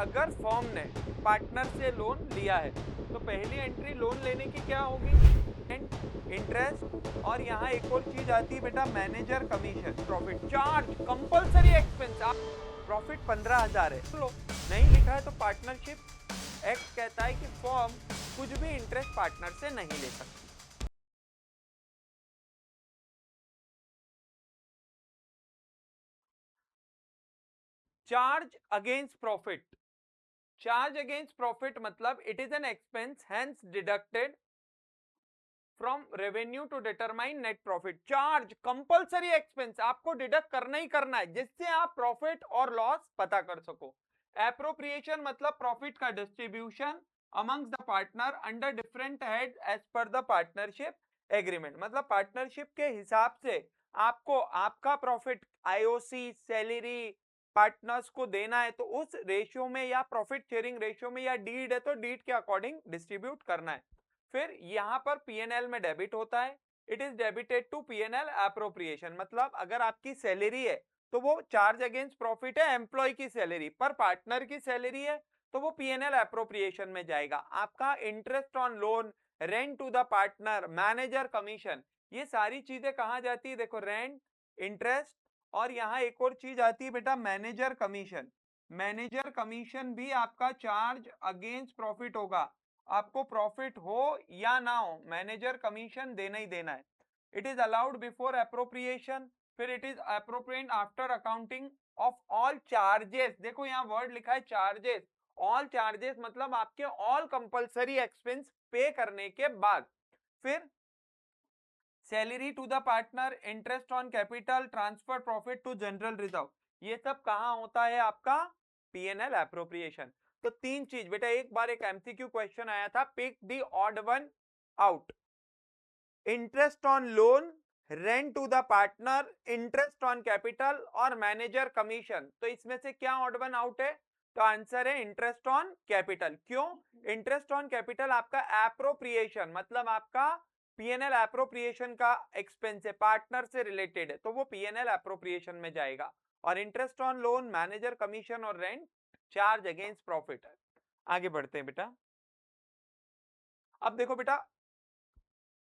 अगर फर्म ने पार्टनर से लोन लिया है तो पहली एंट्री लोन लेने की क्या होगी, इंटरेस्ट, और यहाँ एक और चीज आती है बेटा manager commission, profit charge, compulsory expense. आप प्रॉफिट 15,000 है, लो नहीं लिखा है तो पार्टनरशिप एक्ट कहता है कि फर्म कुछ भी इंटरेस्ट पार्टनर से नहीं ले सकती। Charge against profit, charge against profit मतलब it is an expense hence deducted from revenue to determine net profit. Charge compulsory expense आपको डिडक्ट करना ही करना है जिससे आप प्रॉफिट और लॉस पता कर सको। एप्रोप्रिएशन मतलब प्रॉफिट का distribution amongst the partner under different head as per the partnership agreement, मतलब पार्टनरशिप के हिसाब से आपको आपका प्रॉफिट आईओसी सैलरी पार्टनर्स को देना है तो उस रेशियो में या प्रॉफिट शेयरिंग रेशियो में, या डीड है तो डीड के अकॉर्डिंग डिस्ट्रीब्यूट करना है। फिर यहां पर पीएनएल में डेबिट होता है, it is debited to PNL appropriation, मतलब अगर आपकी सैलरी है तो वो चार्ज अगेंस्ट प्रॉफिट है एम्प्लॉय की सैलरी, पर पार्टनर की सैलरी है तो वो पीएनएल एप्रोप्रिएशन में जाएगा। आपका interest on loan, rent to the partner, manager commission, ये सारी चीजें कहाँ जाती है, देखो रेंट, इंटरेस्ट, और यहाँ एक और चीज आती है बेटा मैनेजर कमीशन। मैनेजर कमीशन भी आपका चार्ज अगेंस्ट प्रॉफिट होगा, आपको प्रॉफिट हो या ना हो मैनेजर कमीशन देना ही देना है। It is allowed before appropriation, फिर it is appropriate after accounting of all charges, देखो यहाँ वर्ड लिखा है चार्जेस, ऑल चार्जेस मतलब आपके ऑल कंपलसरी एक्सपेंस पे करने के बाद। फिर salary to the partner, interest on capital, transfer profit to general reserve, ये सब कहां होता है आपका पीएनएल एप्रोप्रिएशन। तो तीन चीज बेटा, एक बार एक एमसीक्यू क्वेश्चन आया था, pick the odd one out, interest on loan, rent to the partner, interest on capital और मैनेजर कमीशन, तो इसमें से क्या ऑड वन आउट है, तो आंसर है इंटरेस्ट ऑन कैपिटल। क्यों, इंटरेस्ट ऑन कैपिटल आपका एप्रोप्रिएशन मतलब आपका पीएनएल एप्रोप्रिएशन का एक्सपेंस है, पार्टनर से रिलेटेड है तो वो पीएनएल एप्रोप्रिएशन में जाएगा। और interest on loan, manager commission और रेंट चार्ज अगेंस्ट प्रॉफिट है। आगे बढ़ते हैं बेटा। अब देखो बेटा,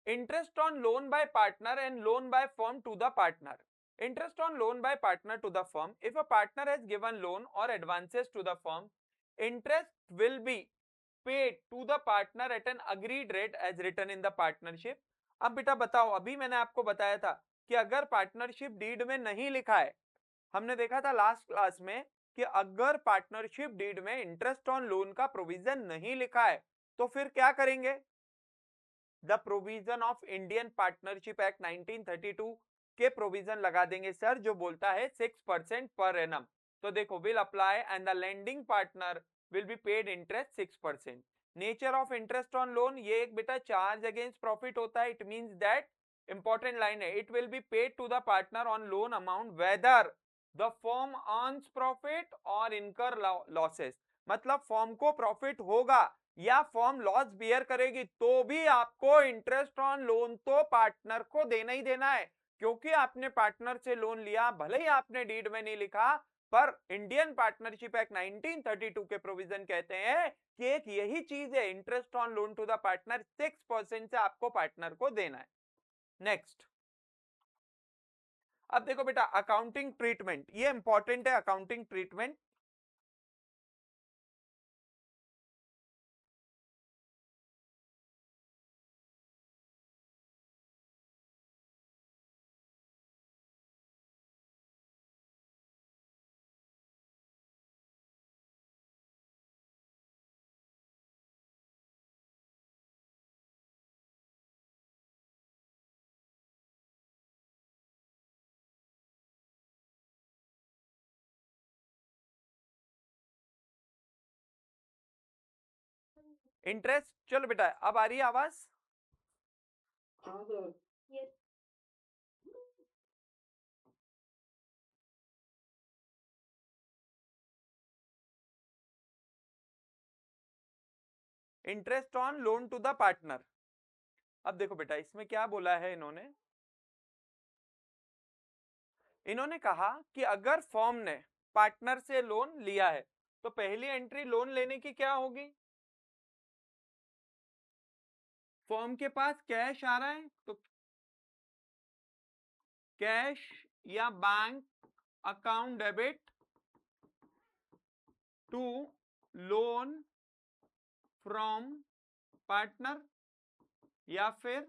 interest on loan by partner and loan by firm to the partner. Interest on loan by partner to the firm, if a partner has given loan or advances to the firm, interest will be paid to the partner at an agreed rate as written in the partnership. अब बेटा बताओ, अभी मैंने आपको बताया था कि अगर पार्टनरशिप डीड में नहीं लिखा है, हमने देखा था लास्ट क्लास में कि अगर पार्टनरशिप डीड में इंटरेस्ट ऑन लोन का प्रोविजन नहीं लिखा है तो फिर क्या करेंगे, the provision of Indian partnership act 1932 के प्रोविजन लगा देंगे सर, जो बोलता है 6% पर एनम। तो देखो will apply and the lending partner will be paid interest 6%। Nature of interest on loan, ये एक बेटा चार्ज अगेंस्ट प्रॉफिट होता है, it means that, important line है, it will be paid to the partner on loan amount whether the firm earns profit or incur losses, मतलब firm को profit होगा या फर्म लॉस बियर करेगी तो भी आपको इंटरेस्ट ऑन लोन तो पार्टनर को देना ही देना है, क्योंकि आपने पार्टनर से लोन लिया, भले ही आपने डीड में नहीं लिखा, पर इंडियन पार्टनरशिप एक्ट 1932 के प्रोविजन कहते हैं कि एक यही चीज है, interest on loan to the partner 6% से आपको पार्टनर को देना है। नेक्स्ट, अब देखो बेटा अकाउंटिंग ट्रीटमेंट, ये इंपॉर्टेंट है अकाउंटिंग ट्रीटमेंट। इंटरेस्ट, चलो बेटा अब आ रही है आवाज। Interest on loan to the partner, अब देखो बेटा इसमें क्या बोला है इन्होंने, इन्होंने कहा कि अगर फर्म ने पार्टनर से लोन लिया है तो पहली एंट्री लोन लेने की क्या होगी? फर्म के पास कैश आ रहा है तो कैश या bank account debit to loan from partner या फिर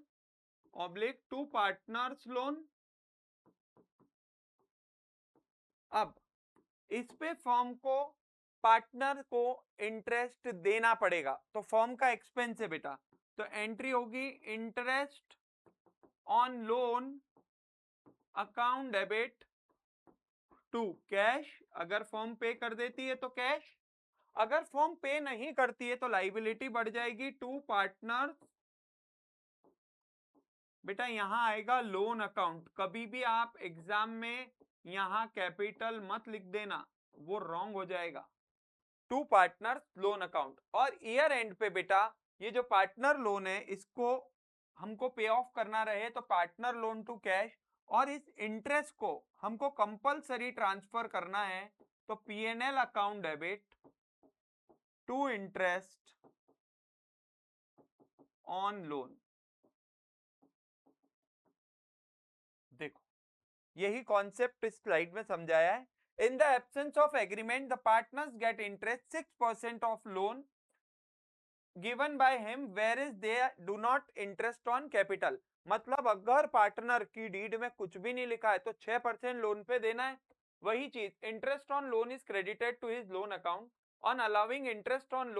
ऑब्लिक टू पार्टनर्स लोन। अब इस पे फर्म को पार्टनर को इंटरेस्ट देना पड़ेगा, तो फर्म का एक्सपेंस है बेटा, तो एंट्री होगी interest on loan account debit to cash. अगर फर्म पे कर देती है तो कैश, अगर फर्म पे नहीं करती है तो लाइबिलिटी बढ़ जाएगी टू पार्टनर। बेटा यहां आएगा लोन अकाउंट, कभी भी आप एग्जाम में यहां कैपिटल मत लिख देना, वो रॉन्ग हो जाएगा। टू पार्टनर लोन अकाउंट, और ईयर एंड पे बेटा ये जो पार्टनर लोन है इसको हमको पे ऑफ करना रहे तो पार्टनर लोन टू कैश, और इस इंटरेस्ट को हमको कंपलसरी ट्रांसफर करना है तो PNL account debit to interest on loan. देखो यही कॉन्सेप्ट इस स्लाइड में समझाया है। In the absence of agreement the partners get interest 6% of loan given by him where is they do not interest on capital. मतलब अगर partner की deed में कुछ भी नहीं लिखा है तो 6% लोन पे देना है। वही चीज interest on loan is credited to his loan account on allowing interest on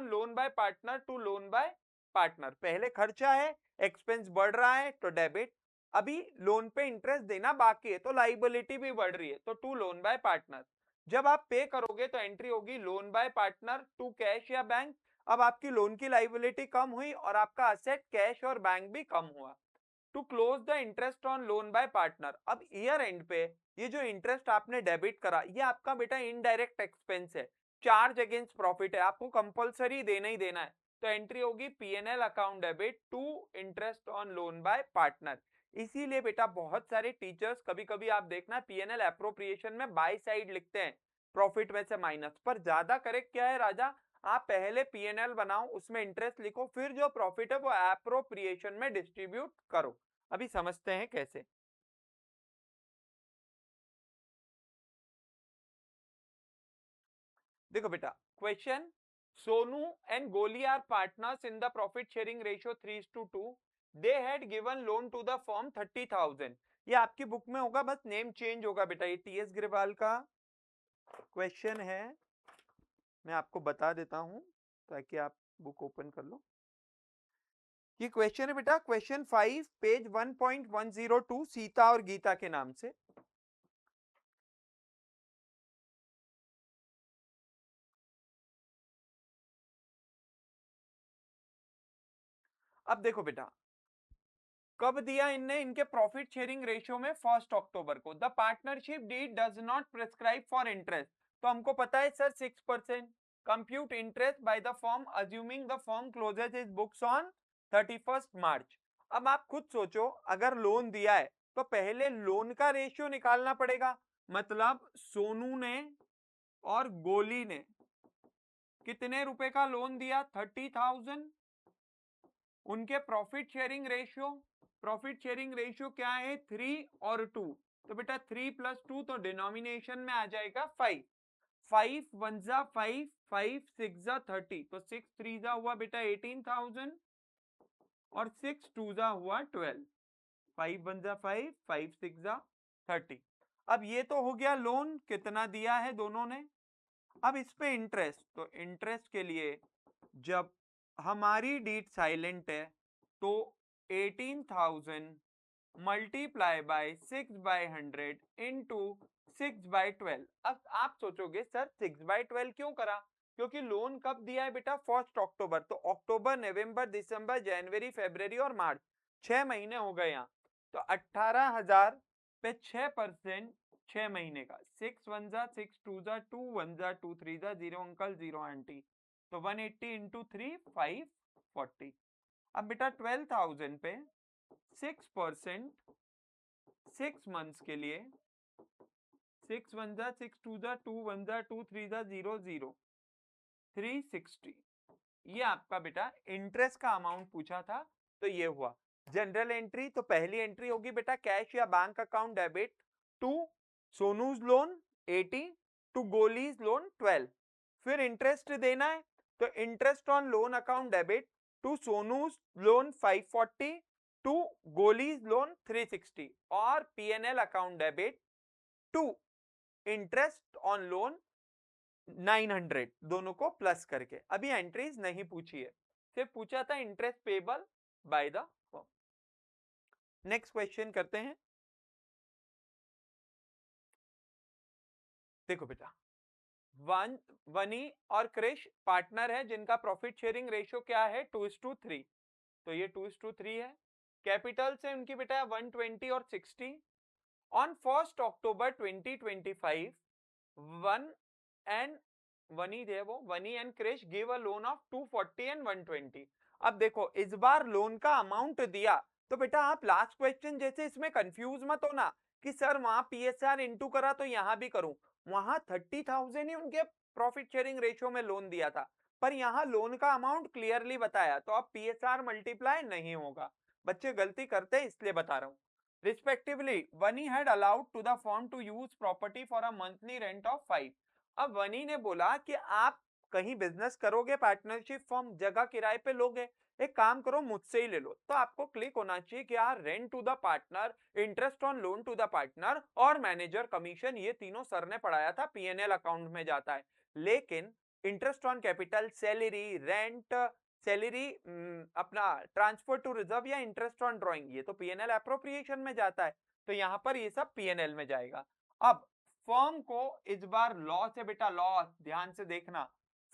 loan by partner to loan by partner. पहले खर्चा है, एक्सपेंस बढ़ रहा है तो डेबिट, अभी लोन पे इंटरेस्ट देना बाकी है तो लाइबिलिटी भी बढ़ रही है तो टू लोन बाय पार्टनर। जब आप पे करोगे तो एंट्री होगी loan by partner to cash या बैंक। अब आपकी लोन की लाइबिलिटी कम हुई और आपका असेट कैश और बैंक भी कम हुआ। To close the interest on loan by partner, अब ईयर एंड पे ये जो इंटरेस्ट आपने डेबिट करा ये आपका बेटा इनडायरेक्ट एक्सपेंस है, चार्ज अगेंस्ट प्रॉफिट है, आपको कंपलसरी देना ही देना है, तो एंट्री होगी PNL account debit to interest on loan by partner. इसीलिए बेटा बहुत सारे टीचर्स कभी कभी आप देखना पीएनएल एप्रोप्रिएशन में बाय साइड लिखते हैं, प्रॉफिट में से माइनस, पर ज्यादा करेक्ट क्या है राजा, आप पहले पीएनएल बनाओ उसमें इंटरेस्ट लिखो फिर जो प्रॉफिट है वो एप्रोप्रिएशन में डिस्ट्रीब्यूट करो। अभी समझते हैं कैसे। देखो बेटा question, Sonu and Goli are partners in the profit sharing ratio 3:2। They had given loan to the firm 30,000। ये आपकी बुक में होगा, बस नेम चेंज होगा बेटा, ये टीएस ग्रेवाल का क्वेश्चन है, मैं आपको बता देता हूं ताकि आप बुक ओपन कर लो। ये क्वेश्चन है बेटा क्वेश्चन 5 पेज 1.102 सीता और गीता के नाम से। अब देखो बेटा कब दिया इनने, इनके प्रॉफिट शेयरिंग रेशियो में 1 अक्टूबर को। The partnership deed does not prescribe for interest, तो हमको पता है sir 6%। Compute interest by the firm assuming the firm closes is books on 31 March. अब आप खुद सोचो अगर लोन दिया है तो पहले लोन का रेशियो निकालना पड़ेगा, मतलब सोनू ने और गोली ने कितने रुपए का लोन दिया, 30,000। उनके प्रॉफिट शेयरिंग रेशियो क्या है, 3 और 2, तो बेटा 3 + 2 तो डिनोमिनेशन में आ जाएगा 5। 5 1 जा 5, 5 6 जा 30, तो 6 3 जा हुआ बेटा 18,000 और 6 2 जा हुआ 12। 5 1 जा 5, 5 6 जा 30। अब ये तो हो गया लोन कितना दिया है दोनों ने। अब इस पे इंटरेस्ट, तो इंटरेस्ट के लिए जब हमारी डीट साइलेंट है तो 18,000 मल्टीप्लाई बाय 6/100 इंटू 6/12। अब आप सोचोगे सर 6/12 क्यों करा, क्योंकि लोन कब दिया है बेटा, 1 अक्टूबर, तो अक्टूबर नवंबर दिसंबर जनवरी फरवरी और मार्च 6 महीने हो गए यहाँ, तो 18,000 पे 6%, 6 महीने का, 6 1 जा 6 2 जा 2 1 जा 2 3 जा 0 अंकल 0 आंटी, तो 180 इंटू 3 540। अब बेटा 12,000 पे 6% 6 मंथ्स के लिए 6 1 जा 6 2 जा 2 1 जा 2 3 जा 0 0 360। ये आपका बेटा इंटरेस्ट का अमाउंट पूछा था, तो ये हुआ जनरल एंट्री। तो पहली एंट्री होगी बेटा कैश या bank account debit to Sonu's loan 80 to Goli's loan 12। फिर इंटरेस्ट देना है तो interest on loan account debit to Sonu's loan 540 to Goli's loan 360 और PNL account debit to interest on loan 900, दोनों को प्लस करके। अभी एंट्रीज नहीं पूछी है, सिर्फ पूछा था interest payable by the firm. Next question करते हैं। देखो बेटा, वनी और क्रिश पार्टनर है जिनका प्रॉफिट शेयरिंग रेशियो क्या है 2:3। तो ये 2:3 है। कैपिटल से उनकी बेटा 120 और 60। On 1 October 2025 one and Vani and Krish give a loan of 240 and 120। अब देखो इस बार लोन का अमाउंट दिया, तो बेटा आप लास्ट क्वेश्चन जैसे इसमें कंफ्यूज मत होना कि सर वहां पीएसआर इनटू करा तो यहां भी करूं। वहां 30,000 ही उनके प्रॉफिट शेयरिंग रेशियो में लोन दिया था, पर यहाँ लोन का अमाउंट क्लियरली बताया, तो अब पीएसआर मल्टीप्लाई नहीं होगा। बच्चे गलती करते हैं इसलिए बता रहा हूं। Respectively, Vani had allowed to the firm to use property for a monthly rent of 5। अब वनी ने बोला कि आप कहीं बिजनेस करोगे, पार्टनरशिप फॉर्म जगह किराए पे लोगे, एक काम करो मुझसे ही ले लो। तो आपको क्लिक होना चाहिए कि यार rent to the partner, interest on loan to the partner और मैनेजर कमीशन, ये तीनों सर ने पढ़ाया था, पीएनएल अकाउंट में जाता है। लेकिन interest on capital, salary, rent, salary, अपना ट्रांसफर टू रिजर्व या इंटरेस्ट ऑन ड्रॉइंग, ये तो पीएनएल एप्रोप्रिएशन में जाता है, तो यहां पर ये सब पीएनएल में जाएगा। अब फर्म को इस बार लॉस है बेटा, लॉस ध्यान से देखना,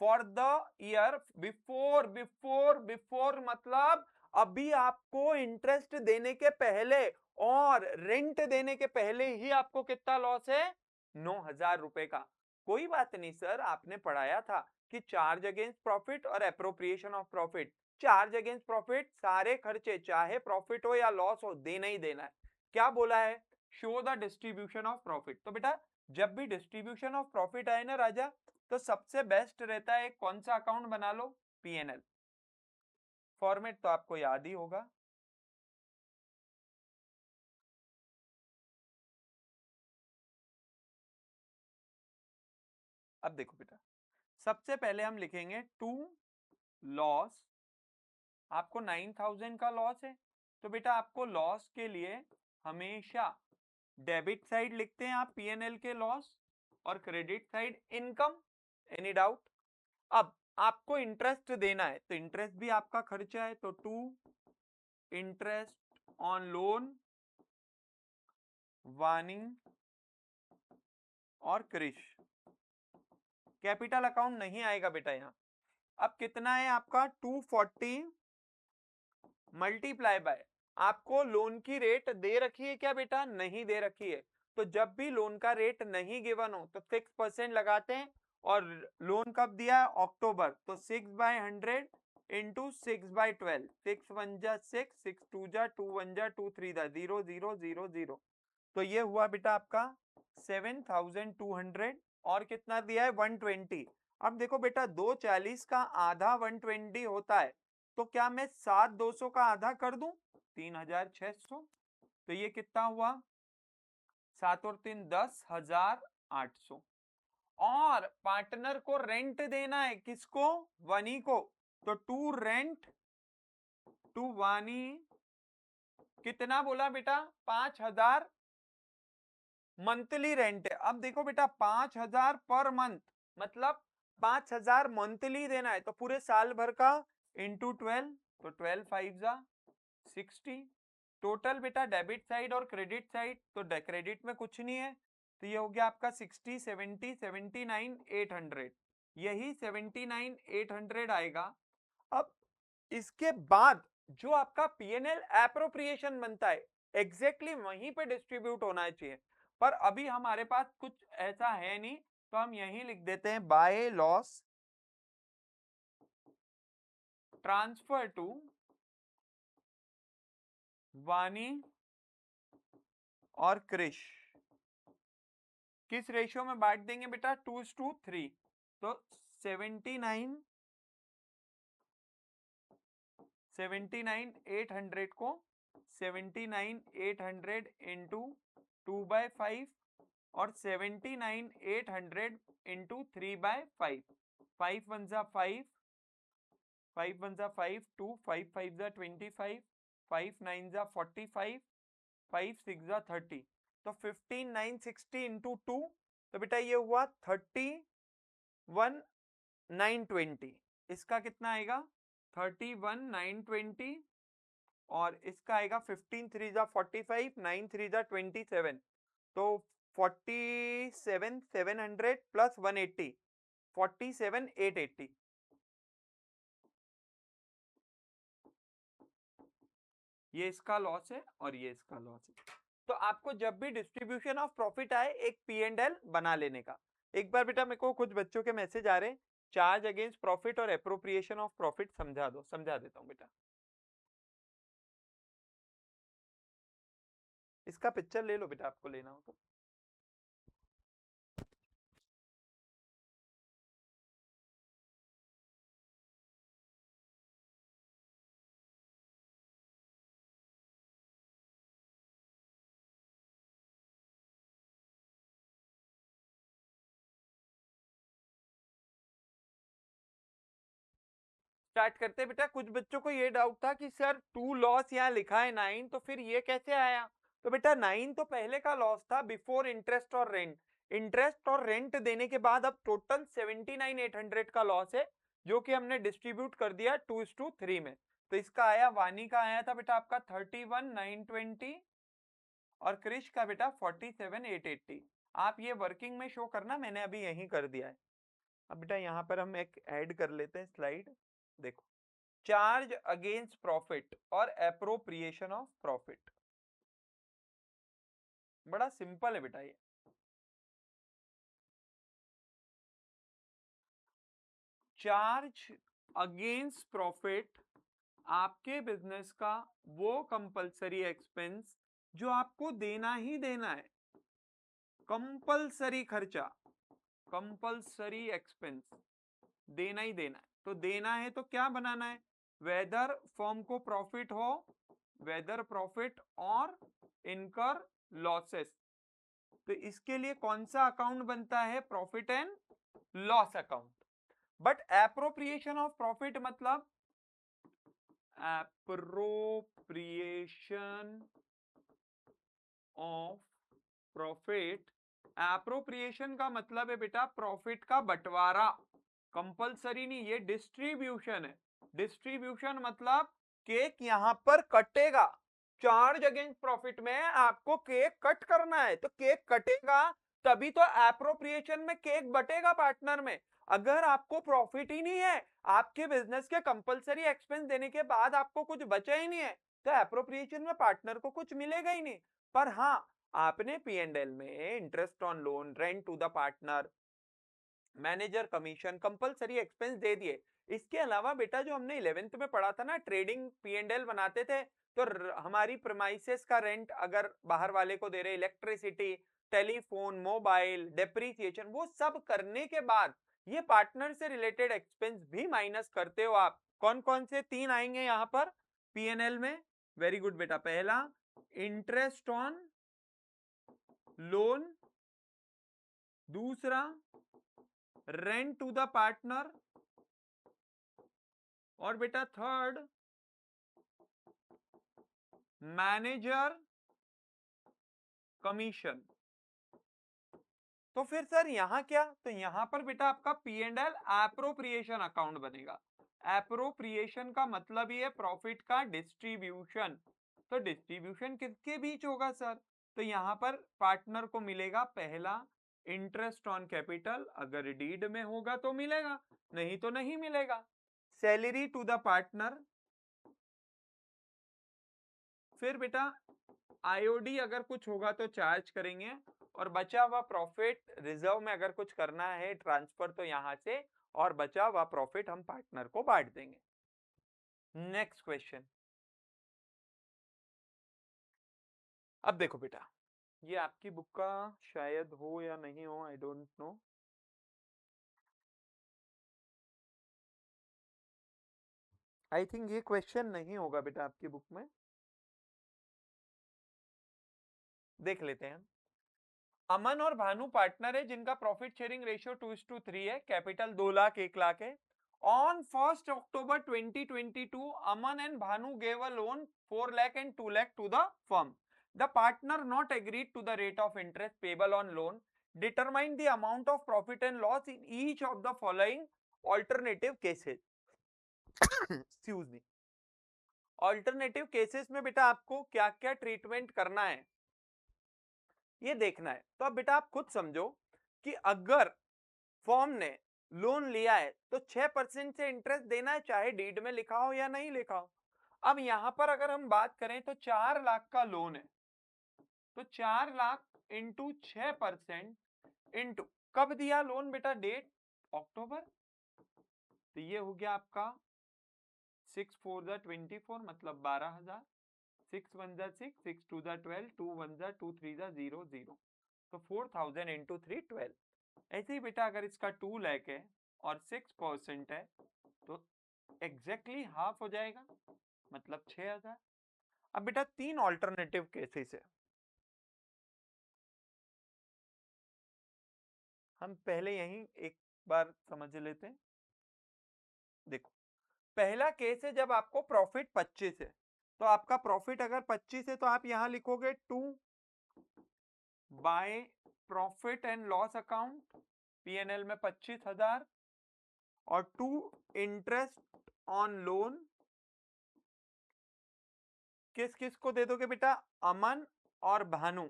for the year before, before मतलब अभी आपको इंटरेस्ट देने के पहले और रेंट देने के पहले ही आपको कितना लॉस है, 9,000 रुपए का। कोई बात नहीं सर, आपने पढ़ाया था कि चार्ज अगेंस्ट प्रॉफिट और appropriation of profit. Charge against profit सारे खर्चे चाहे प्रॉफिट हो या लॉस हो देना ही देना है। क्या बोला है, show the distribution of profit. तो बेटा जब भी डिस्ट्रीब्यूशन ऑफ प्रॉफिट आए ना राजा, तो सबसे बेस्ट रहता है कौन सा अकाउंट बना लो, पीएनएल। फॉर्मेट तो आपको याद ही होगा। अब देखो बेटा, सबसे पहले हम लिखेंगे टू लॉस। आपको 9,000 का लॉस है, तो बेटा आपको लॉस के लिए हमेशा डेबिट साइड लिखते हैं आप पीएनएल के लॉस, और credit side income. Any doubt? अब आपको इंटरेस्ट देना है, तो इंटरेस्ट भी आपका खर्चा है, तो टू इंटरेस्ट ऑन लोन वानी और क्रिश। कैपिटल अकाउंट नहीं आएगा बेटा यहां। अब कितना है आपका 240 मल्टीप्लाई बाय, आपको लोन की रेट दे रखी है क्या बेटा, नहीं दे रखी है। तो जब भी लोन का रेट नहीं गिवन हो तो 6% लगाते हैं, और लोन कब दिया है, अक्टूबर, तो 6/100 इंटू 6/12, 6 1 जा 6, 6 2 जा 2 1 जा 2 3 जा 0 0 0 0। तो ये हुआ बेटा आपका 7,200, और कितना दिया है 120। अब देखो बेटा 240 का आधा 120 होता है, तो क्या मैं 7,200 का आधा कर दूं, 3,600। तो ये कितना हुआ, 7 और 3 10,800। और पार्टनर को रेंट देना है, किसको, वनी को, तो टू रेंट टू वानी, कितना बोला बेटा, 5,000 मंथली रेंट है। अब देखो बेटा 5,000 पर मंथ, मतलब 5,000 मंथली देना है, तो पूरे साल भर का इंटू 12, तो 12 5 जा 60। टोटल बेटा डेबिट साइड और क्रेडिट साइड, तो क्रेडिट में कुछ नहीं है, तो ये हो गया आपका 60 70 79 800, यही 79 800 आएगा। अब इसके बाद जो आपका पीएनएल एप्रोप्रिएशन बनता है, एग्जैक्टली वहीं पे डिस्ट्रीब्यूट होना चाहिए, पर अभी हमारे पास कुछ ऐसा है नहीं, तो हम यहीं लिख देते हैं बाय लॉस ट्रांसफर टू वानी और क्रिश। किस रेशियो में बांट देंगे बेटा? 2:3। तो 79,800 को 79,800 इंटू 2/5 और 79,800 इंटू 3/5। 5 1 जा 5, 5 1 जा 5, 2 5 5 जा 25, 5 9 जा 45, 5 6 जा 30। तो 15,960 इंटू 2, तो बेटा ये हुआ 31,920। इसका कितना आएगा? 31,920 और इसका आएगा 15 3 जा 45, 9 3 जा 27। तो 47,700 प्लस 180, 47,880। ये इसका लॉस है और ये इसका लॉस है। तो आपको जब भी डिस्ट्रीब्यूशन ऑफ प्रॉफिट आए एक पी एंड एल बना लेने का। एक बार बेटा मेरे को कुछ बच्चों के मैसेज आ रहे हैं, चार्ज अगेंस्ट प्रॉफिट और एप्रोप्रिएशन ऑफ प्रॉफिट समझा दो। समझा देता हूं बेटा। इसका पिक्चर ले लो बेटा, आपको लेना हो तो। स्टार्ट करते हैं बेटा। कुछ बच्चों को ये डाउट था कि सर 2 लॉस यहाँ लिखा है 9, तो फिर ये कैसे आया? तो बेटा 9 तो पहले का लॉस था बिफोर इंटरेस्ट और रेंट। इंटरेस्ट और रेंट देने के बाद अब टोटल 79,800 का लॉस है, जो कि हमने डिस्ट्रीब्यूट कर दिया 2:3 में। तो इसका आया, वानी का आया था बेटा आपका 31,920 और क्रिश का बेटा 47,880। आप ये वर्किंग में शो करना, मैंने अभी यहीं कर दिया है। अब बेटा यहाँ पर हम एक ऐड कर लेते हैं स्लाइड। देखो, चार्ज अगेंस्ट प्रॉफिट और एप्रोप्रिएशन ऑफ प्रॉफिट। बड़ा सिंपल है बेटा ये। चार्ज अगेंस्ट प्रॉफिट आपके बिजनेस का वो कंपलसरी एक्सपेंस जो आपको देना ही देना है। कंपलसरी खर्चा, कंपलसरी एक्सपेंस देना ही देना है। तो देना है तो क्या बनाना है? वेदर फर्म को प्रॉफिट हो, weather profit or incur losses. तो इसके लिए कौन सा अकाउंट बनता है? Profit and loss account. But appropriation of profit मतलब एप्रोप्रिएशन ऑफ प्रॉफिट, एप्रोप्रिएशन का मतलब है बेटा प्रॉफिट का बंटवारा। कंपलसरी नहीं, ये डिस्ट्रीब्यूशन है। डिस्ट्रीब्यूशन मतलब केक यहां पर कटेगा। चार्ज अगेंस्ट प्रॉफिट में आपको केक कट करना है, तो केक कटेगा तभी तो एप्रोप्रिएशन में केक बटेगा पार्टनर में। अगर आपको प्रॉफिट ही नहीं है, आपके बिजनेस के कंपलसरी एक्सपेंस देने के बाद आपको कुछ बचा ही नहीं है, तो एप्रोप्रिएशन में पार्टनर को कुछ मिलेगा ही नहीं। पर हाँ, आपने पी एंड एल में interest on loan, rent to the partner, manager commission, compulsory expense दे दिए। इसके अलावा बेटा जो हमने 11th में पढ़ा था ना, ट्रेडिंग पी एंड एल बनाते थे, तो हमारी प्रीमाइसेस का रेंट अगर बाहर वाले को दे रहे, इलेक्ट्रिसिटी, टेलीफोन, मोबाइल, डेप्रीसिएशन, वो सब करने के बाद ये पार्टनर से रिलेटेड एक्सपेंस भी माइनस करते हो आप। कौन कौन से 3 आएंगे यहां पर पी एन एल में? वेरी गुड बेटा। पहला, इंटरेस्ट ऑन लोन। दूसरा, रेंट टू द पार्टनर। और बेटा थर्ड, मैनेजर कमीशन। तो फिर सर यहां क्या? तो यहां पर बेटा आपका P and L appropriation account बनेगा। एप्रोप्रिएशन का मतलब ही है प्रॉफिट का डिस्ट्रीब्यूशन। तो डिस्ट्रीब्यूशन किसके बीच होगा सर? तो यहां पर पार्टनर को मिलेगा पहला इंटरेस्ट ऑन कैपिटल, अगर डीड में होगा तो मिलेगा, नहीं तो नहीं मिलेगा। Salary to the partner. फिर बेटा आईओडी अगर कुछ होगा तो चार्ज करेंगे, और बचा हुआ प्रॉफिट रिजर्व में अगर कुछ करना है ट्रांसफर तो यहां से, और बचा हुआ प्रॉफिट हम पार्टनर को बांट देंगे। Next question. अब देखो बेटा, ये आपकी बुक का शायद हो या नहीं हो, I don't know. I think ये क्वेश्चन नहीं होगा बेटा आपकी बुक में, देख लेते हैं। अमन और भानु पार्टनर है जिनका प्रॉफिट शेयरिंग रेशियो 2:3 है, कैपिटल 2 लाख 1 लाख है। On 1 October 2022 Aman and Bhanu gave a loan 4 lakh and 2 lakh to the firm. The partner not agreed to the rate of interest payable on loan. Determine the amount of profit and loss in each of the following alternative cases. Excuse me. Alternative cases में बेटा आपको क्या क्या treatment करना है ये देखना है। तो अब बेटा आप खुद समझो कि अगर फॉर्म ने लोन लिया है तो 6% से इंटरेस्ट देना है, चाहे डीड में लिखा हो या नहीं लिखा हो। अब यहां पर अगर हम बात करें तो 4 लाख का लोन है, तो 4 लाख इंटू 6% इंटू कब दिया लोन बेटा, डेट अक्टूबर, तो ये हो गया आपका 6 4 24 मतलब 12,000, 6 1 6, 6 2 12, 2 1 2 3 0 0, तो 4,000 इंटू 3 12। ऐसे ही बेटा अगर इसका 2 लाख है और 6% है तो एग्जैक्टली हाफ हो जाएगा, मतलब 6,000। अब बेटा 3 ऑल्टरनेटिव केसेस है, हम पहले यहीं एक बार समझ लेते हैं। देखो पहला केस है जब आपको प्रॉफिट 25 है, तो आपका प्रॉफिट अगर 25 है तो आप यहां लिखोगे 2 by profit and loss account, PNL में 25,000, और 2 इंटरेस्ट ऑन लोन किस किस को दे दोगे बेटा, अमन और भानु।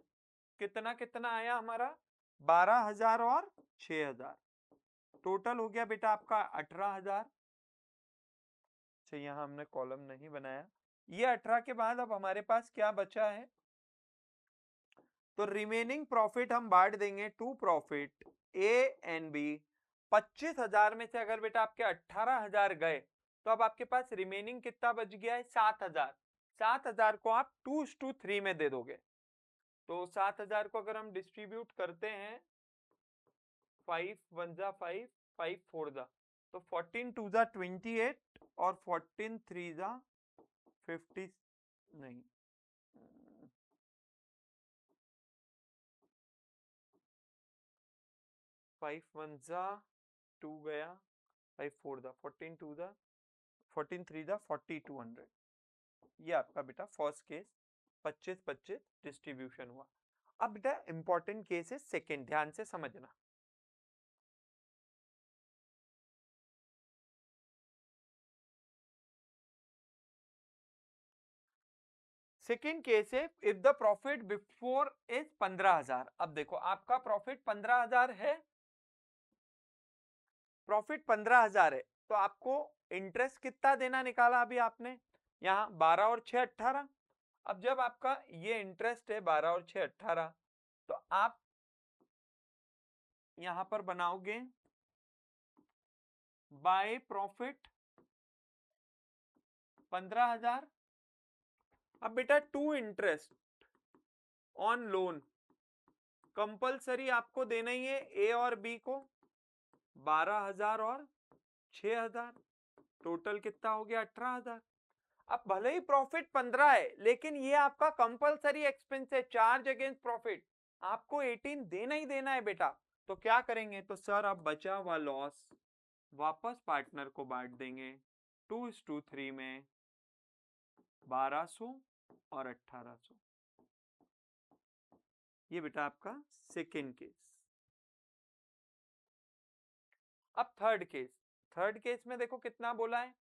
कितना कितना आया हमारा, 12,000 और 6,000, टोटल हो गया बेटा आपका 18,000। अच्छा यहाँ हमने कॉलम नहीं बनाया। ये 18 के बाद अब हमारे पास क्या बचा है, तो रिमेनिंग प्रॉफिट हम बांट देंगे to profit A and B. 25,000 में से अगर बेटा आपके 18,000 गए तो अब आपके पास रिमेनिंग कितना बच गया है, 7,000। 7,000 को आप 2:3 में दे दोगे, तो 7,000 को अगर हम डिस्ट्रीब्यूट करते हैं 5 1 5 5 4 तो 14 2 28 और 14 3 50, नहीं 5 1 2 गया, 5 4 14 2 14 3 4200। ये आपका बेटा फर्स्ट केस 25-25 डिस्ट्रीब्यूशन हुआ। अब बेटा इंपॉर्टेंट केस है सेकेंड, ध्यान से समझना। सेकेंड केस है if the profit before is 15,000। अब देखो आपका प्रॉफिट 15,000 है, प्रॉफिट 15,000 है, तो आपको इंटरेस्ट कितना देना निकाला अभी आपने, यहाँ 12 और 6 18। अब जब आपका ये इंटरेस्ट है 12 और 6 18, तो आप यहां पर बनाओगे बाय प्रॉफिट 15,000। अब बेटा to interest on loan compulsory आपको देना ही है ए और बी को, 12,000 और 6,000, टोटल कितना हो गया 18,000। अब भले ही प्रॉफिट 15 है लेकिन ये आपका कंपलसरी एक्सपेंस है, चार्ज अगेंस्ट प्रॉफिट, आपको 18 देना ही देना है बेटा। तो क्या करेंगे, तो सर अब बचा हुआ लॉस वापस पार्टनर को बांट देंगे 2:3 में, 1200 और 1800। ये बेटा आपका सेकेंड केस। अब थर्ड केस, थर्ड केस में देखो कितना बोला है,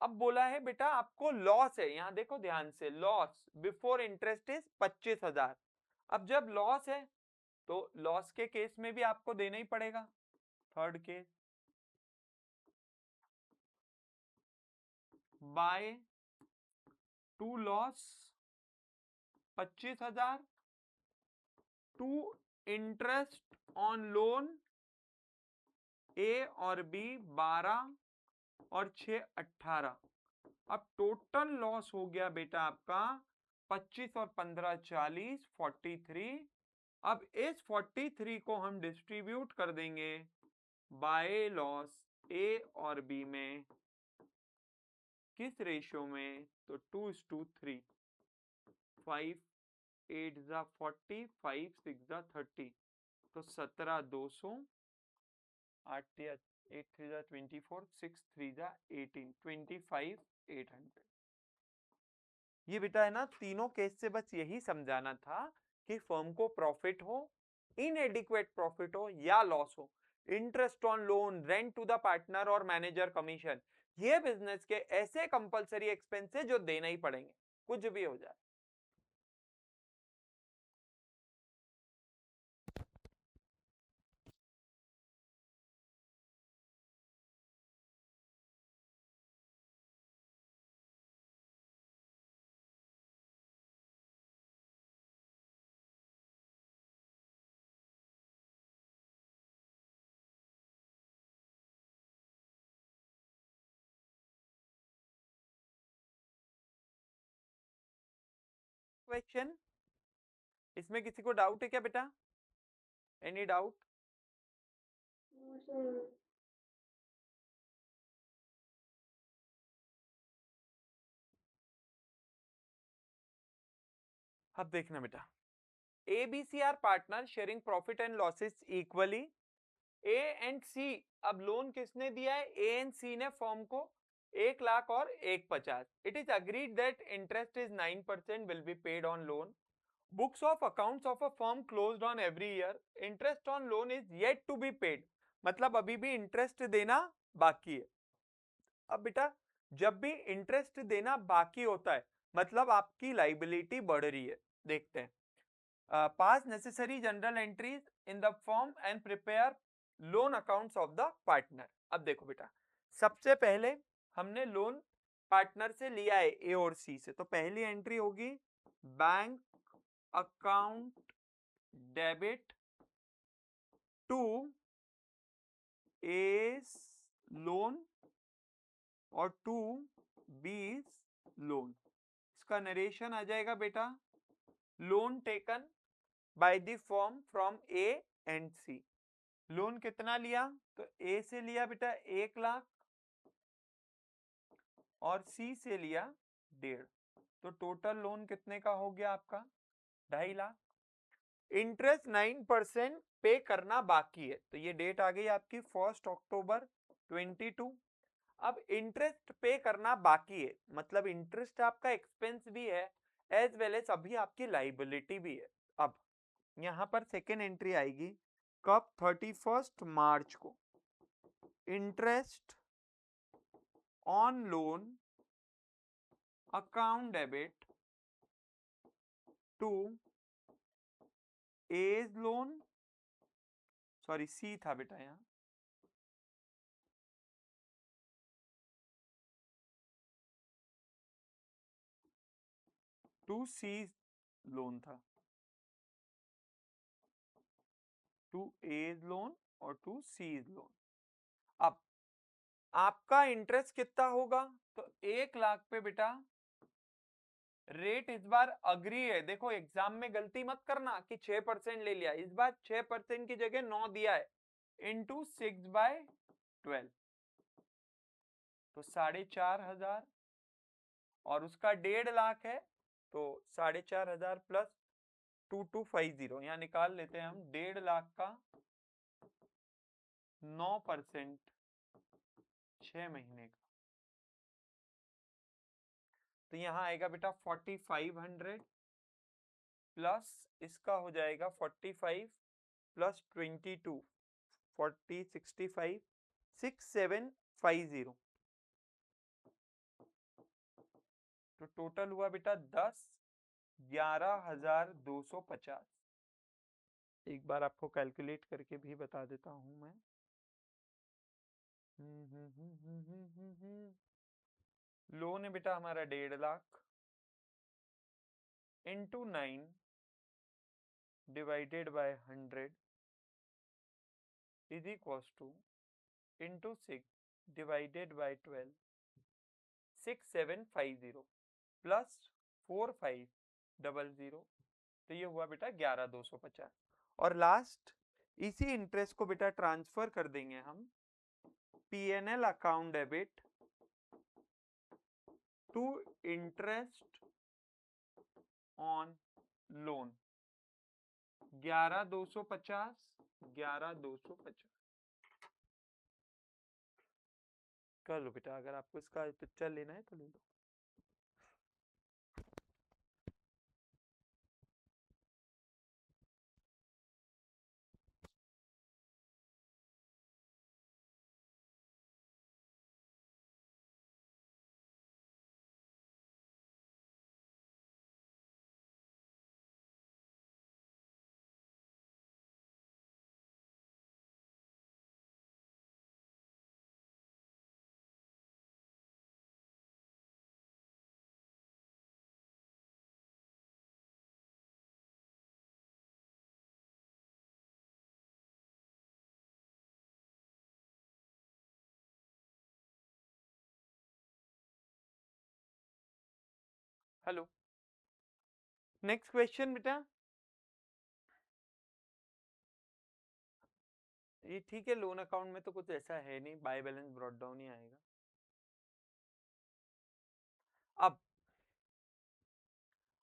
अब बोला है बेटा आपको लॉस है, यहां देखो ध्यान से, लॉस बिफोर इंटरेस्ट इज 25,000। अब जब लॉस है तो लॉस के केस में भी आपको देना ही पड़ेगा, third case by to loss 25,000 to interest on loan A और बी 12 और 6 18। अब टोटल लॉस हो गया बेटा आपका 25 और 15 40, 43। अब इस 43 को हम डिस्ट्रीब्यूट कर देंगे बाय लॉस ए और बी में, किस रेशियो में, तो 2:3। 5 8 जा 40, 5 6 जा 30, तो 17 200, 8 या 8 3 जा 24, 6 3 जा 18, 25 800। ये बेटा है ना, तीनों केस से बस यही समझाना था कि फर्म को प्रॉफिट हो, इनएडिक्वेट प्रॉफिट हो या लॉस हो, interest on loan, rent to the partner और मैनेजर कमीशन, ये बिजनेस के ऐसे कंपलसरी एक्सपेंसेस जो देना ही पड़ेंगे, कुछ भी हो जाए। क्वेश्चन, इसमें किसी को डाउट है क्या बेटा? Any doubt? अब देखना बेटा, A B C are partner sharing profit and losses equally. A and C, अब लोन किसने दिया है? ए एंड सी ने फर्म को 1,00,000 और 1,50,000। It is agreed that interest is 9% will be paid on loan. Books of accounts of a firm closed on every year, interest on loan is yet to be paid, मतलब अभी भी interest देना बाकी है। अब बेटा, जब भी इंटरेस्ट देना बाकी होता है मतलब आपकी लाइबिलिटी बढ़ रही है। देखते हैं, पास necessary general entries in the form and prepare loan accounts of the partner. अब देखो बेटा, सबसे पहले हमने लोन पार्टनर से लिया है ए और सी से, तो पहली एंट्री होगी bank account debit to A loan और टू बी लोन। इसका नरेशन आ जाएगा बेटा, loan taken by the firm from A and C. Loan कितना लिया? तो ए से लिया बेटा 1,00,000 और सी से लिया 1.5, तो टोटल लोन कितने का हो गया आपका? 2.5 लाख। इंटरेस्ट 9% पे करना बाकी है, तो ये डेट आ गई आपकी 1 अक्टूबर 22। अब इंटरेस्ट पे करना बाकी है मतलब इंटरेस्ट आपका एक्सपेंस भी है एज वेल एज अभी आपकी लाइबिलिटी भी है। अब यहां पर सेकेंड एंट्री आएगी कब? 31 मार्च को। Interest on loan account debit to A's loan, sorry C था बेटा यहाँ, टू सी लोन था, टू एज लोन और टू सी लोन। अब आपका इंटरेस्ट कितना होगा? तो 1,00,000 पे बेटा रेट इस बार अग्री है। देखो एग्जाम में गलती मत करना कि 6% ले लिया, इस बार 6% की जगह 9 दिया है, इंटू 6/12, तो 4,500 और उसका 1.5 लाख है, तो 4,500 प्लस 2250, यहाँ निकाल लेते हैं हम 1.5 लाख का 9% 6 महीने का, तो यहाँ आएगा बेटा 4,500 प्लस इसका हो जाएगा 45 प्लस 22, 40 65 6750, तो टोटल हुआ बेटा 11,250। एक बार आपको कैलकुलेट करके भी बता देता हूं मैं। लोन है बेटा हमारा 1.5 lakh into 9 divided by 100 is equal two into 6 divided by 12, 6750 plus 45 00, तो ये हुआ बेटा 11,250। और लास्ट इसी इंटरेस्ट को बेटा ट्रांसफर कर देंगे हम PNL account debit to interest on loan. 11,250, 11,250 कर लो बेटा, अगर आपको इसका पिक्चर लेना है तो ले लो। हेलो, नेक्स्ट क्वेश्चन बेटा। ये ठीक है, लोन अकाउंट में तो कुछ ऐसा है नहीं, बाय बैलेंस ब्रॉट डाउन ही आएगा। अब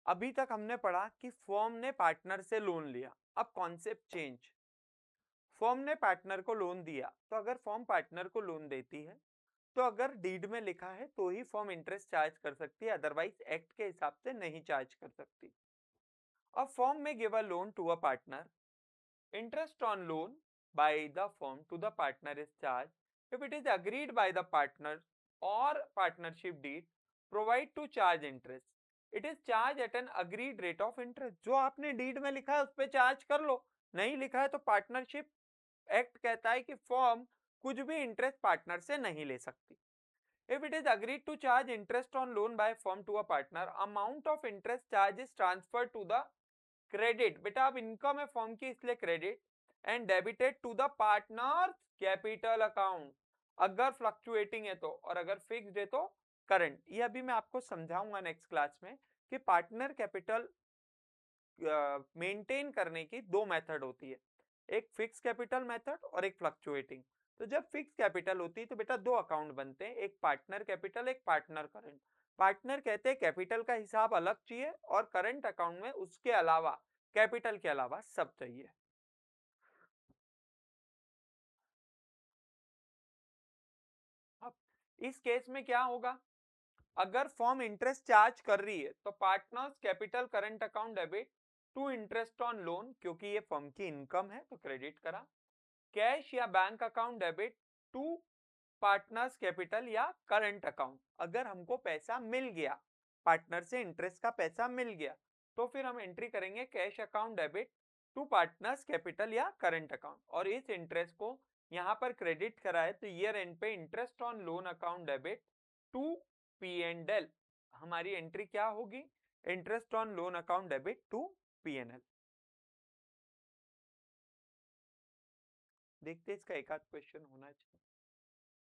अभी तक हमने पढ़ा कि फर्म ने पार्टनर से लोन लिया। अब कॉन्सेप्ट चेंज। फर्म ने पार्टनर को लोन दिया, तो अगर फर्म पार्टनर को लोन देती है तो अगर डीड में लिखा है तो ही फर्म इंटरेस्ट चार्ज कर सकती है, अदरवाइज एक्ट के हिसाब से नहीं चार्ज कर सकती। अब फर्म में give a loan to a partner, interest on loan by the firm to the partner is charged if it is agreed by the partner or partnership deed provide to charge interest, it is charged at an agreed rate of interest। जो आपने deed में लिखा है उस पे charge कर लो, नहीं लिखा है तो पार्टनरशिप एक्ट कहता है कि फर्म कुछ भी इंटरेस्ट पार्टनर से नहीं ले सकती। If it is agreed to charge interest on loan by firm to a partner, amount of interest charge is transferred to the credit. बेटा अब इनकम है फर्म की इसलिए credit, and debited to the partner capital account अगर fluctuating है तो, और अगर फिक्स्ड है तो करंट। ये अभी मैं आपको समझाऊंगा नेक्स्ट क्लास में कि पार्टनर कैपिटल मेंटेन करने की दो मेथड होती है, एक फिक्स कैपिटल मेथड और एक फ्लक्चुएटिंग। तो जब फिक्स कैपिटल होती है तो बेटा दो अकाउंट बनते हैं, एक पार्टनर कैपिटल, एक पार्टनर करंट। पार्टनर कहते हैं कैपिटल का हिसाब अलग चाहिए और करंट अकाउंट में उसके अलावा, कैपिटल के अलावा सब चाहिए। अब इस केस में क्या होगा, अगर फर्म इंटरेस्ट चार्ज कर रही है तो partners capital current account debit to interest on loan, क्योंकि ये फर्म की इनकम है तो क्रेडिट करा। कैश या bank account debit to partners capital या करंट अकाउंट, अगर हमको पैसा मिल गया, पार्टनर से इंटरेस्ट का पैसा मिल गया, तो फिर हम एंट्री करेंगे cash account debit to partners capital या करंट अकाउंट, और इस इंटरेस्ट को यहां पर क्रेडिट कराए तो ईयर एंड पे interest on loan account debit to P and L, हमारी एंट्री क्या होगी, interest on loan account debit to P N L. देखते इसका एक आध क्वेश्चन होना चाहिए।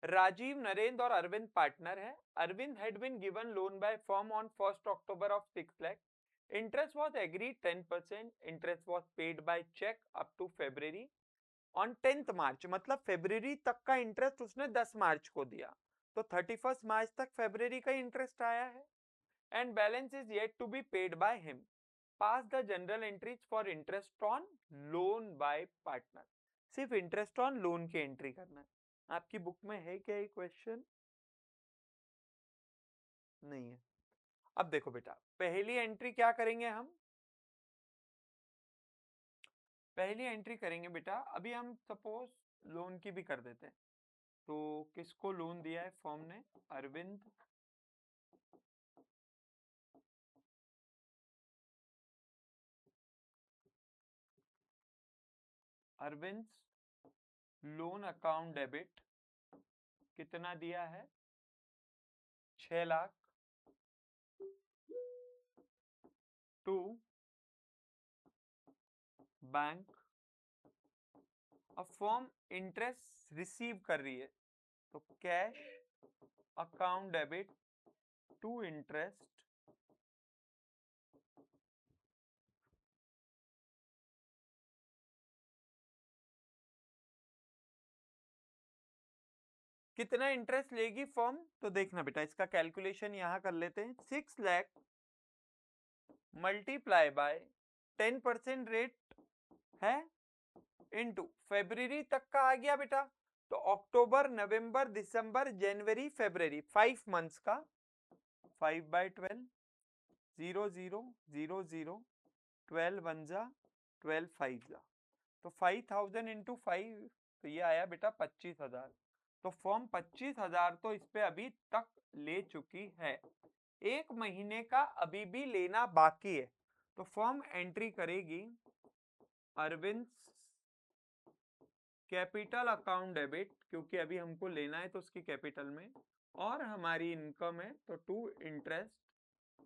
राजीव, नरेंद्र और अरविंद पार्टनर है। Arvind had been given loan by firm on 1st October of 6 lakh. Interest was agreed 10%. Interest was paid by check up to February. On 10th March, मतलब फरवरी तक का इंटरेस्ट उसने 10 मार्च को दिया, तो 31st मार्च तक फरवरी का इंटरेस्ट आया है। And balance is yet to be paid by him. Pass the journal entries for interest on loan by partner. सिर्फ इंटरेस्ट ऑन लोन की एंट्री करना है। आपकी बुक में है क्या ये क्वेश्चन? नहीं है। अब देखो बेटा, पहली एंट्री क्या करेंगे हम, पहली एंट्री करेंगे बेटा, अभी हम सपोज लोन की भी कर देते हैं। तो किसको लोन दिया है फर्म ने, Arvind, Arvind loan account debit कितना दिया है, 6 लाख टू बैंक। अब फर्म इंटरेस्ट रिसीव कर रही है तो cash account debit to interest कितना इंटरेस्ट लेगी फर्म, तो देखना बेटा इसका कैलकुलेशन यहां कर लेते हैं। 6 लाख मल्टीप्लाई बाय 10% रेट है इनटू फरवरी तक का आ गया बेटा, तो अक्टूबर नवंबर दिसंबर जनवरी फरवरी 5 मंथ्स का 5/12 0 0 0 0 12 वन जा 12 5 जा, तो 5000 इंटू 5, तो ये आया बेटा 25,000। तो फर्म 25,000 तो इस पे अभी तक ले चुकी है, एक महीने का अभी भी लेना बाकी है। तो फर्म एंट्री करेगी अरविंद कैपिटल अकाउंट डेबिट, क्योंकि अभी हमको लेना है तो उसकी कैपिटल में, और हमारी इनकम है तो टू इंटरेस्ट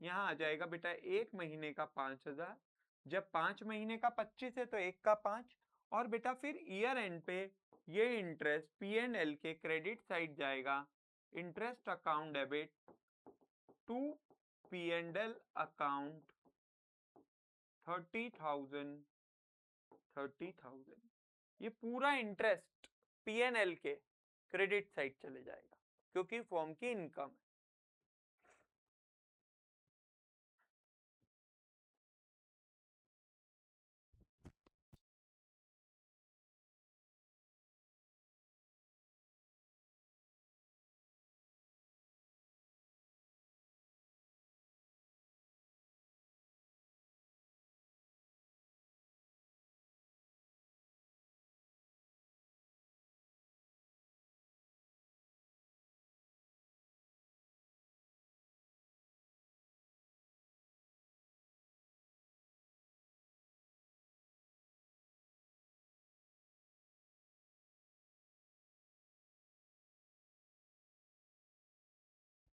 यहाँ आ जाएगा बेटा एक महीने का 5,000, जब 5 महीने का 25 है तो एक का 5, और बेटा फिर ईयर एंड पे ये इंटरेस्ट पी एंड एल के क्रेडिट साइड जाएगा, interest account debit to P and L account 30,000 30,000, ये पूरा इंटरेस्ट पी एन एल के क्रेडिट साइड चले जाएगा क्योंकि फॉर्म की इनकम है।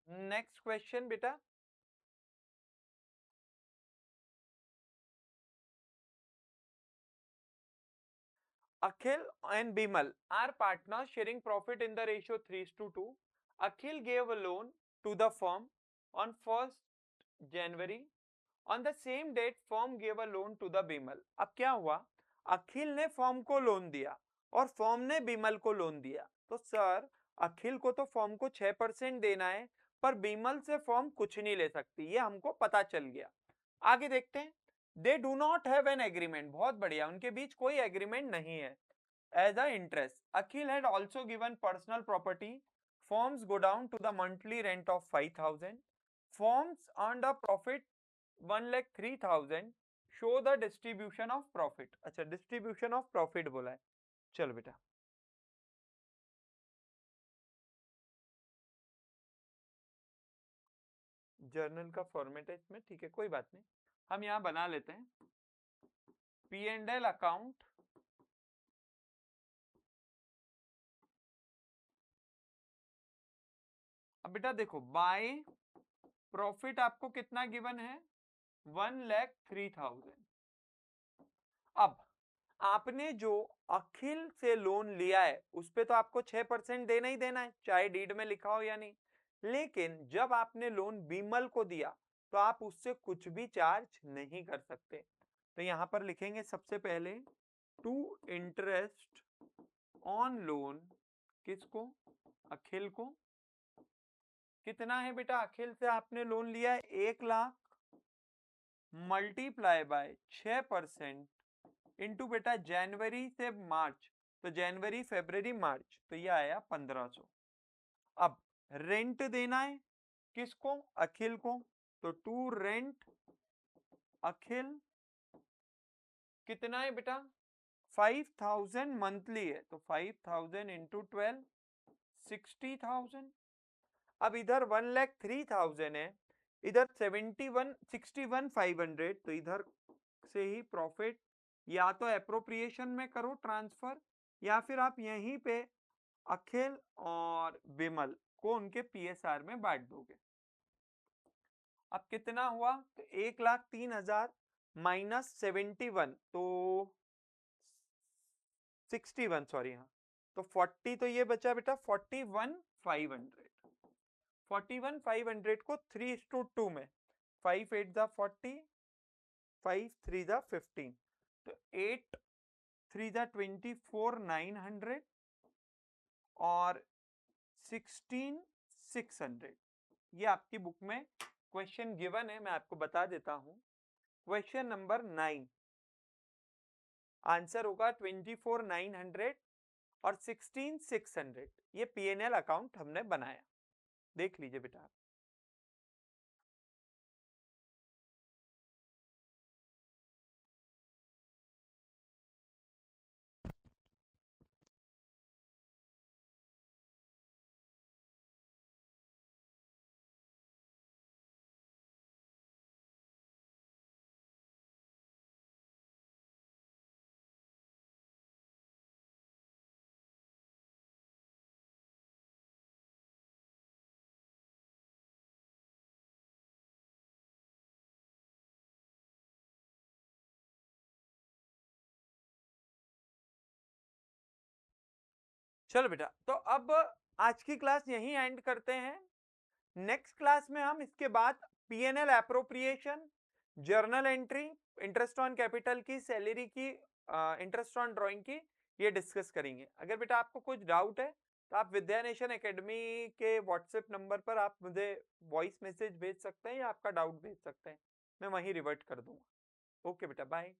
नेक्स्ट क्वेश्चन बेटा, Akhil and Bimal are partners sharing profit in the ratio 3:2. Akhil gave a loan to the firm on 1st January. On the same date, firm gave a loan to the Bimal. अब क्या हुआ, अखिल ने firm को loan दिया और firm ने बिमल को loan दिया, तो सर अखिल को तो फर्म को 6% देना है, पर बिमल से फर्म कुछ नहीं ले सकती, ये हमको पता चल गया। आगे देखते हैं, they do not have an agreement, बहुत बढ़िया, उनके बीच कोई एग्रीमेंट नहीं है। As a interest Akhil had also given personal property, firms go down to the monthly rent of 5,000, firms earn a profit 1,03,000, show the distribution of profit. अच्छा distribution of profit बोला है, चलो बेटा जर्नल का फॉर्मेट है इसमें, ठीक है कोई बात नहीं, हम यहां बना लेते हैं पी एंड एल अकाउंट। अब बेटा देखो बाय प्रॉफिट आपको कितना गिवन है, 1,03,000। अब आपने जो अखिल से लोन लिया है उस पे तो आपको 6% देना ही देना है, चाहे डीड में लिखा हो या नहीं, लेकिन जब आपने लोन बिमल को दिया तो आप उससे कुछ भी चार्ज नहीं कर सकते। तो यहां पर लिखेंगे सबसे पहले टू इंटरेस्ट ऑन लोन, किसको, अखिल को। कितना है बेटा, अखिल से आपने लोन लिया है 1,00,000 मल्टीप्लाई बाय 6% इंटू बेटा जनवरी से मार्च, तो जनवरी फरवरी मार्च, तो ये आया 1,500। अब रेंट देना है किसको, अखिल को, तो टू रेंट अखिल, कितना है बेटा 5,000 मंथली है, तो 5,000 इंटू 12 60,000। अब इधर 1,03,000 है, इधर 61,500, तो इधर से ही प्रॉफिट या तो एप्रोप्रिएशन में करो ट्रांसफर, या फिर आप यहीं पे अखिल और बिमल को उनके पीएसआर में बांट दोगे। अब कितना हुआ, तो 1,03,000 माइनस 71, तो 61, सॉरी हाँ, तो 40, तो ये बचा बेटा 41,500। 41,500 को 3:2 में 5 8 जा 40, 5 3 जा 15, तो 8 3 जा 24,900 और 16,600। ये आपकी बुक में क्वेश्चन गिवन है, मैं आपको बता देता हूं। क्वेश्चन नंबर 9, आंसर होगा 24,900 और 16,600। ये पीएनएल अकाउंट हमने बनाया, देख लीजिए बेटा। चलो बेटा, तो अब आज की क्लास यहीं एंड करते हैं। नेक्स्ट क्लास में हम इसके बाद PNL appropriation, journal entry, interest on capital की, सैलरी की, इंटरेस्ट ऑन ड्राइंग की, ये डिस्कस करेंगे। अगर बेटा आपको कुछ डाउट है तो आप विद्या नेशन एकेडमी के व्हाट्सएप नंबर पर आप मुझे वॉइस मैसेज भेज सकते हैं या आपका डाउट भेज सकते हैं, मैं वहीं रिवर्ट कर दूंगा। ओके बेटा, बाय।